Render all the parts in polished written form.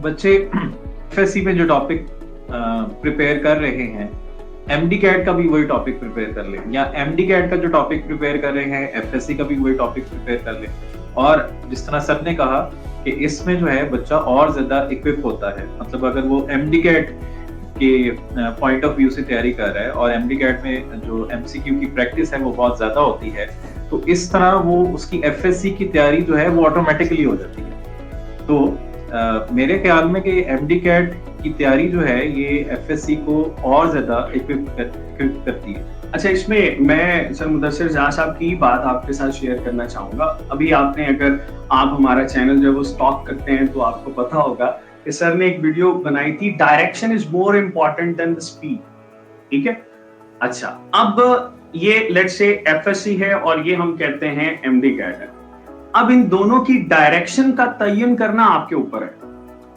बच्चे एफएससी में जो टॉपिक प्रिपेयर कर रहे हैं, एमडी कैट का भी वही टॉपिक प्रिपेयर कर लें, या एमडी कैट का जो टॉपिक प्रिपेयर कर रहे हैं एफएससी का भी वही टॉपिक प्रिपेयर कर लें। और जिस तरह सर ने कहा कि इसमें जो है बच्चा और ज्यादा इक्विप होता है, मतलब अगर वो एमडी कैट के पॉइंट ऑफ व्यू से तैयारी कर रहा है और एमडी कैट में जो एमसीक्यू की प्रैक्टिस है वो बहुत ज्यादा होती है, तो इस तरह वो उसकी एफएससी की तैयारी जो है वो ऑटोमेटिकली हो जाती है। तो मेरे ख्याल में कि एमडी कैट की तैयारी जो है ये एफएससी को और ज्यादा इक्विप करती है। अच्छा, इसमें मैं सर मुदस्सिर जहाँ साहब की बात आपके साथ शेयर करना चाहूंगा। अभी आपने, अगर आप हमारा चैनल जो है वो स्टॉक करते हैं तो आपको पता होगा कि सर ने एक वीडियो बनाई थी, direction is more important then the speed. ठीक है, अच्छा, अब ये लेट्स से एफएससी है और ये हम कहते हैं एमडी कैट है। अब इन दोनों की डायरेक्शन का तयन करना आपके ऊपर है।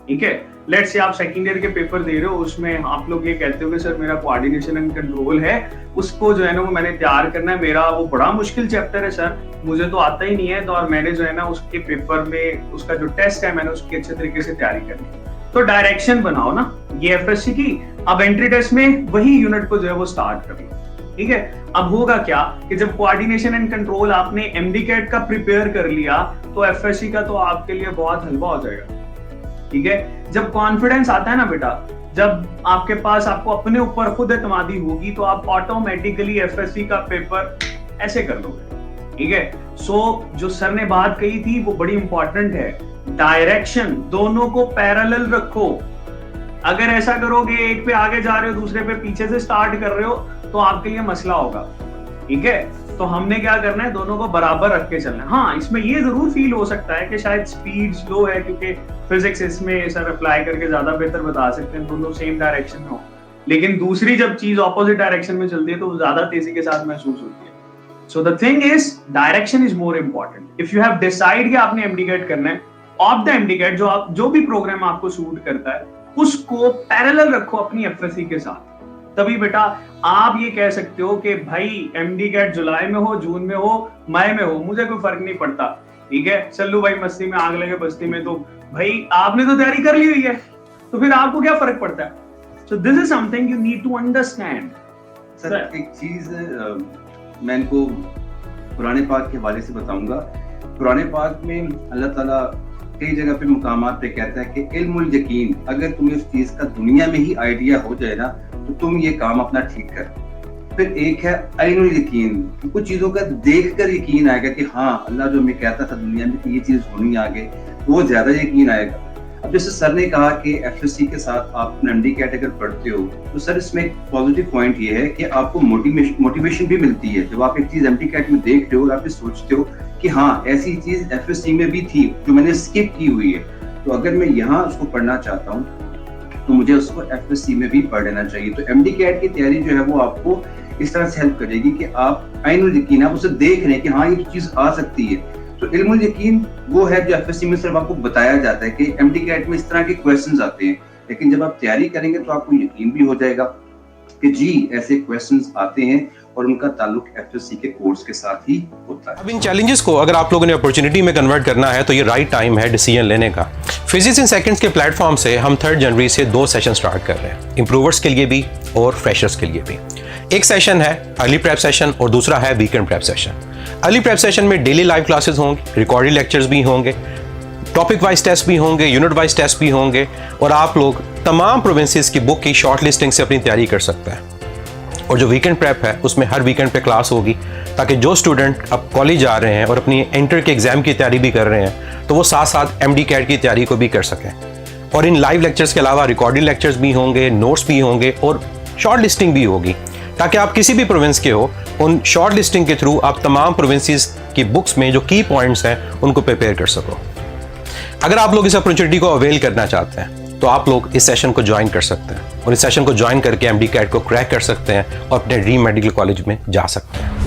ठीक है, लेट्स से आप सेकंड ईयर के पेपर दे रहे हो, उसमें आप लोग ये कहते हो कि सर मेरा कोऑर्डिनेशन एंड कंट्रोल है, उसको जो है ना वो मैंने तैयार करना है, मेरा वो बड़ा मुश्किल चैप्टर है सर, मुझे तो आता ही नहीं है, तो और मैंने जो है ना उसके पेपर में उसका जो टेस्ट है मैंने उसकी अच्छे तरीके से तैयारी करनी है। तो डायरेक्शन बनाओ ना, ये एफएससी की। अब एंट्री टेस्ट में वही यूनिट को जो है वो स्टार्ट कर लो। ठीक है, अब होगा क्या कि जब कोऑर्डिनेशन एंड कंट्रोल आपने एमडी कैट का प्रिपेयर कर लिया तो एफएससी का तो आपके लिए बहुत हलवा हो जाएगा। ठीक है, जब कॉन्फिडेंस आता है ना बेटा, जब आपके पास आपको अपने ऊपर खुद एतमादी होगी तो आप ऑटोमेटिकली एफएससी का पेपर ऐसे कर लोगे। ठीक है, सो जो सर ने बात कही थी वो बड़ी इंपॉर्टेंट है, डायरेक्शन दोनों को पैरेलल रखो। अगर ऐसा करोगे, एक पे आगे जा रहे हो दूसरे पे पीछे से स्टार्ट कर रहे हो तो आपके लिए मसला होगा। ठीक है, तो हमने क्या करना है, दोनों को बराबर रख के चलना है। हाँ, इसमें ये जरूर फील हो सकता है कि शायद स्पीड स्लो है क्योंकि फिजिक्स इसमें सर अप्लाई करके ज्यादा बेहतर बता सकते हैं, दोनों सेम डायरेक्शन में हो, लेकिन दूसरी जब चीज ऑपोजिट डायरेक्शन में चलती है तो वो ज्यादा तेजी के साथ महसूस होती है। So the thing is direction is more important. If you have decide कि आपने एमडी कैट करना है, ऑफ द एमडी कैट जो भी प्रोग्राम आपको सूट करता है उसको पैरेलल रखो अपनी एफएससी के साथ। तभी बेटा आप ये कह सकते हो कि भाई एमडी कैट जुलाई में हो, जून में हो, मई में हो, मुझे कोई फर्क नहीं पड़ता। ठीक है, चलो भाई मस्ती में आग लगे बस्ती में, तो भाई आपने तो तैयारी कर ली हुई है, तो फिर आपको क्या फर्क पड़ता है। So this is something you need to understand. Sir एक चीज मैं इनको कुरान पाक के हवाले से बताऊंगा। कुरान पाक में अल्लाह ताला कई जगह पे मुकामात पे कहता है कि इल्मुल यकीन, अगर तुम्हें उस चीज का दुनिया में ही आइडिया हो जाए ना तो तुम ये काम अपना ठीक कर। फिर एक है ऐनुल यकीन, कुछ चीजों का देखकर यकीन आएगा कि हाँ अल्लाह जो हमें कहता था दुनिया में कि ये चीज होनी आगे, तो वो ज्यादा यकीन आएगा। अब जैसे सर ने कहा कि एफएससी के साथ आप एमडी कैट अगर पढ़ते हो तो सर इसमें एक पॉजिटिव पॉइंट ये है कि आपको मोटिवेशन भी मिलती है। जब आप एक चीज एमडी कैट में देख रहे हो और आप सोचते हो कि हाँ ऐसी चीज एफएससी में भी थी जो मैंने स्किप की हुई है, तो अगर मैं यहाँ उसको पढ़ना चाहता हूँ तो मुझे उसको एफएससी में भी पढ़ लेना चाहिए। तो एमडी कैट की तैयारी जो है वो आपको इस तरह से हेल्प करेगी कि आप ऐनुल यकीन, आप उसे देख रहे हैं कि हाँ ये चीज आ सकती है। तो इल्मुल यकीन वो है जो एफएससी में सिर्फ आपको बताया जाता है कि एमडी कैट में इस तरह के क्वेश्चंस आते हैं, लेकिन जब आप तैयारी करेंगे तो आपको यकीन भी हो जाएगा कि जी ऐसे क्वेश्चंस आते हैं और उनका ताल्लुक एफएससी के कोर्स के साथ ही होता है। अब इन चैलेंजेस को अगर आप लोगों ने अपॉर्चुनिटी में कन्वर्ट करना है तो ये राइट टाइम है डिसीजन लेने का। फिजिक्स इन सेकंड्स के प्लेटफॉर्म से हम 3 जनवरी से 2 सेशन स्टार्ट कर रहे हैं, इंप्रूवर्स के लिए भी और फ्रेशर्स के लिए भी। एक सेशन है अर्ली प्रेप सेशन और दूसरा है weekend prep session. Early prep session में डेली लाइव क्लासेस होंगे, रिकॉर्डेड लेक्चर्स भी होंगे, टॉपिक वाइज टेस्ट भी होंगे, यूनिट वाइज टेस्ट भी होंगे, और आप लोग तमाम प्रोविंसेस की बुक की शॉर्ट लिस्टिंग से अपनी तैयारी कर सकते हैं। और जो वीकेंड प्रेप है उसमें हर वीकेंड पे क्लास होगी, ताकि जो स्टूडेंट अब कॉलेज जा रहे हैं और अपनी इंटर के एग्जाम की तैयारी भी कर रहे हैं तो वो साथ साथ एमडी कैट की तैयारी को भी कर सकें। और इन लाइव लेक्चर्स के अलावा रिकॉर्डेड लेक्चर्स भी होंगे, नोट्स भी होंगे और शॉर्ट लिस्टिंग भी होगी, ताकि आप किसी भी प्रोविंस के हो उन शॉर्ट लिस्टिंग के थ्रू आप तमाम प्रोविंसेस की बुक्स में जो की पॉइंट्स हैं उनको प्रिपेयर कर सको। अगर आप लोग इस अपॉर्चुनिटी को अवेल करना चाहते हैं तो आप लोग इस सेशन को ज्वाइन कर सकते हैं और इस सेशन को ज्वाइन करके एमडी कैट को क्रैक कर सकते हैं और अपने ड्रीम मेडिकल कॉलेज में जा सकते हैं।